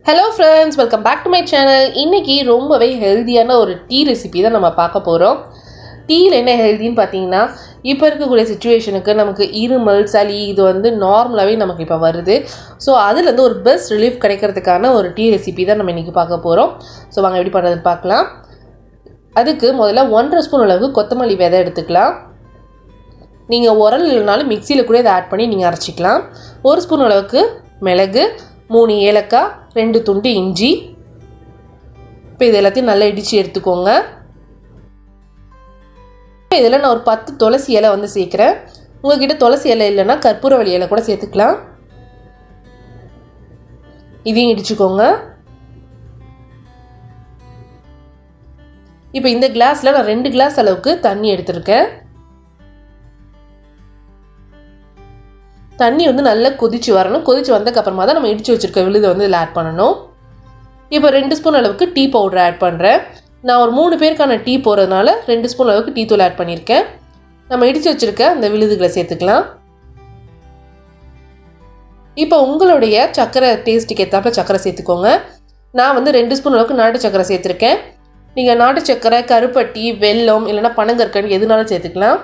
Hello friends, welcome back to my channel. இன்றைக்கி ரொம்பவே ஹெல்த்தியான ஒரு டீ ரெசிபி தான் நம்ம பார்க்க போகிறோம். டீயில் என்ன ஹெல்த்தின்னு பார்த்தீங்கன்னா, இப்போ இருக்கக்கூடிய சுச்சுவேஷனுக்கு நமக்கு இருமல், சளி இது வந்து நார்மலாகவே நமக்கு இப்போ வருது. ஸோ அதுலேருந்து ஒரு பெஸ்ட் ரிலீஃப் கிடைக்கிறதுக்கான ஒரு டீ ரெசிபி தான் நம்ம இன்றைக்கி பார்க்க போகிறோம். ஸோ வாங்க எப்படி பண்ணுறதுன்னு பார்க்கலாம். அதுக்கு முதல்ல 1.5 ஸ்பூன் அளவுக்கு கொத்தமல்லி விதை எடுத்துக்கலாம். நீங்கள் உரல் இல்லைனாலும் மிக்சியில் கூட இதை ஆட் பண்ணி நீங்கள் அரைச்சிக்கலாம். 1 ஸ்பூன் அளவுக்கு மிளகு, 3 ஏலக்காய், 2 துண்டு இஞ்சி. இப்போ இது எல்லாத்தையும் நல்லா இடித்து எடுத்துக்கோங்க. இப்போ இதில் நான் ஒரு 10 துளசி இலை வந்து சேர்க்குறேன். உங்கள்கிட்ட துளசி இலை இல்லைன்னா கற்பூரவள்ளி இலை கூட சேர்த்துக்கலாம். இதையும் இடிச்சுக்கோங்க. இப்போ இந்த கிளாஸில் நான் 2 கிளாஸ் அளவுக்கு தண்ணி எடுத்திருக்கேன். தண்ணி வந்து நல்லா கொதிச்சு வரணும். கொதிச்சு வந்ததுக்கப்புறமா தான் நம்ம இடித்து வச்சுருக்க விழுதை வந்து இதில் ஆட் பண்ணணும். இப்போ 2 ஸ்பூன் அளவுக்கு டீ பவுடர் ஆட் பண்ணுறேன். நான் ஒரு 3 பேருக்கான டீ போகிறதுனால 2 ஸ்பூன் அளவுக்கு டீ தூள் ஆட் பண்ணியிருக்கேன். நம்ம இடித்து வச்சுருக்க அந்த விழுதுகளை சேர்த்துக்கலாம். இப்போ உங்களுடைய சர்க்கரை டேஸ்ட்டுக்கு ஏற்றாப்புல சர்க்கரை சேர்த்துக்கோங்க. நான் வந்து 2 ஸ்பூன் அளவுக்கு நாட்டு சர்க்கரை சேர்த்துருக்கேன். நீங்கள் நாட்டு சர்க்கரை, கருப்பட்டி, வெல்லம் இல்லைன்னா பனங்கற்கண்டு எதுனாலும் சேர்த்துக்கலாம்.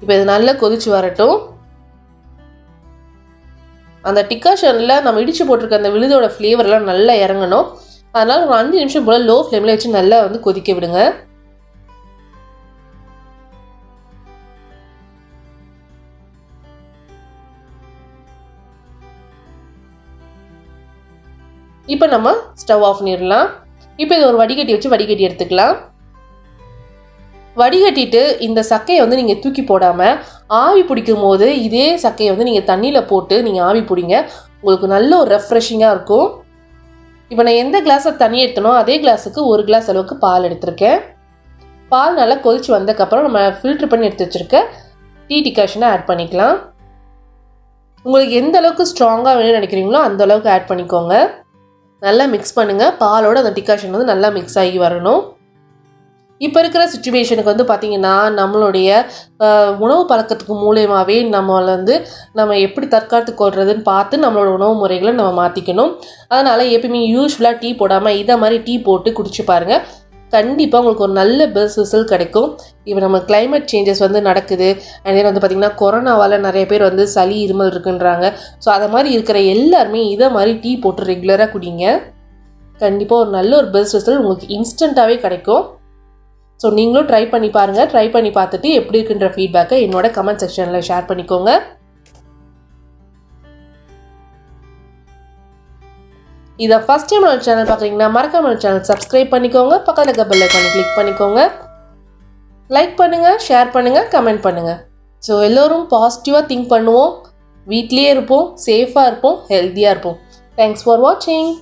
இப்போ இது நல்லா கொதிச்சு வரட்டும். அந்த டிக்காஷனில் நம்ம இடித்து போட்டிருக்க அந்த விழுதோட ஃப்ளேவர்லாம் நல்லா இறங்கணும். அதனால் ஒரு 5 நிமிஷம் போல் லோ ஃப்ளேமில் வச்சு நல்லா வந்து கொதிக்க விடுங்க. இப்போ நம்ம ஸ்டவ் ஆஃப் பண்ணிடலாம். இப்போ இது ஒரு வடிகட்டி வச்சு வடிகட்டி எடுத்துக்கலாம். வடிகட்டிட்டு இந்த சக்கையை வந்து நீங்கள் தூக்கி போடாமல் ஆவி பிடிக்கும் போது இதே சக்கையை வந்து நீங்கள் தண்ணியில் போட்டு நீங்கள் ஆவி பிடிங்க. உங்களுக்கு நல்ல ஒரு ரெஃப்ரெஷிங்காக இருக்கும். இப்போ நான் எந்த கிளாஸில் தண்ணி எடுத்தனோ அதே கிளாஸுக்கு 1 கிளாஸ் அளவுக்கு பால் எடுத்திருக்கேன். பால் நல்லா கொதிச்சு வந்ததுக்கப்புறம் நம்ம ஃபில்ட்ரு பண்ணி எடுத்து வச்சுருக்க டீ டிகாஷனை ஆட் பண்ணிக்கலாம். உங்களுக்கு எந்த அளவுக்கு ஸ்ட்ராங்காக வேணும்னு நினைக்கிறீங்களோ அந்த அளவுக்கு ஆட் பண்ணிக்கோங்க. நல்லா மிக்ஸ் பண்ணுங்கள். பாலோட அந்த டிகாஷன் வந்து நல்லா மிக்ஸ் ஆகி வரணும். இப்போ இருக்கிற சுச்சுவேஷனுக்கு வந்து பார்த்திங்கன்னா நம்மளுடைய உணவு பழக்கத்துக்கு மூலயமாவே நம்ம எப்படி தற்காத்துக் கொள்றதுன்னு பார்த்து நம்மளோட உணவு முறைகளை நம்ம மாற்றிக்கணும். அதனால் எப்பயுமே யூஸ்வலாக டீ போடாமல் இதை மாதிரி டீ போட்டு குடிச்சு பாருங்கள். கண்டிப்பாக உங்களுக்கு ஒரு நல்ல பெஸ்ட் ரிசல்ட் கிடைக்கும். இப்போ நம்ம கிளைமேட் சேஞ்சஸ் வந்து நடக்குது. அண்ட் தென் வந்து பார்த்திங்கன்னா கொரோனாவால் நிறைய பேர் வந்து சளி, இருமல் இருக்குன்றாங்க. ஸோ அதை மாதிரி இருக்கிற எல்லாருமே இதை மாதிரி டீ போட்டு ரெகுலராக குடிங்க. கண்டிப்பாக ஒரு நல்ல ஒரு பெஸ்ட் ரிசல்ட் உங்களுக்கு இன்ஸ்டண்ட்டாகவே கிடைக்கும். ஸோ நீங்களும் ட்ரை பண்ணி பாருங்கள். ட்ரை பண்ணி பார்த்துட்டு எப்படி இருக்குன்ற ஃபீட்பேக்கை என்னோட கமெண்ட் செக்ஷனில் ஷேர் பண்ணிக்கோங்க. இதை ஃபஸ்ட் டைம் நம்ம சேனல் பார்க்குறீங்கன்னா மறக்காம நம்ம சேனல் சப்ஸ்கிரைப் பண்ணிக்கோங்க. பக்கத்தில் இருக்க பெல் ஐகானை கிளிக் பண்ணிக்கோங்க. லைக் பண்ணுங்கள், ஷேர் பண்ணுங்கள், கமெண்ட் பண்ணுங்கள். ஸோ எல்லோரும் பாசிட்டிவாக திங்க் பண்ணுவோம். வீட்லேயே இருப்போம், சேஃபாக இருப்போம், ஹெல்த்தியாக இருப்போம். தேங்க்ஸ் ஃபார் வாட்சிங்.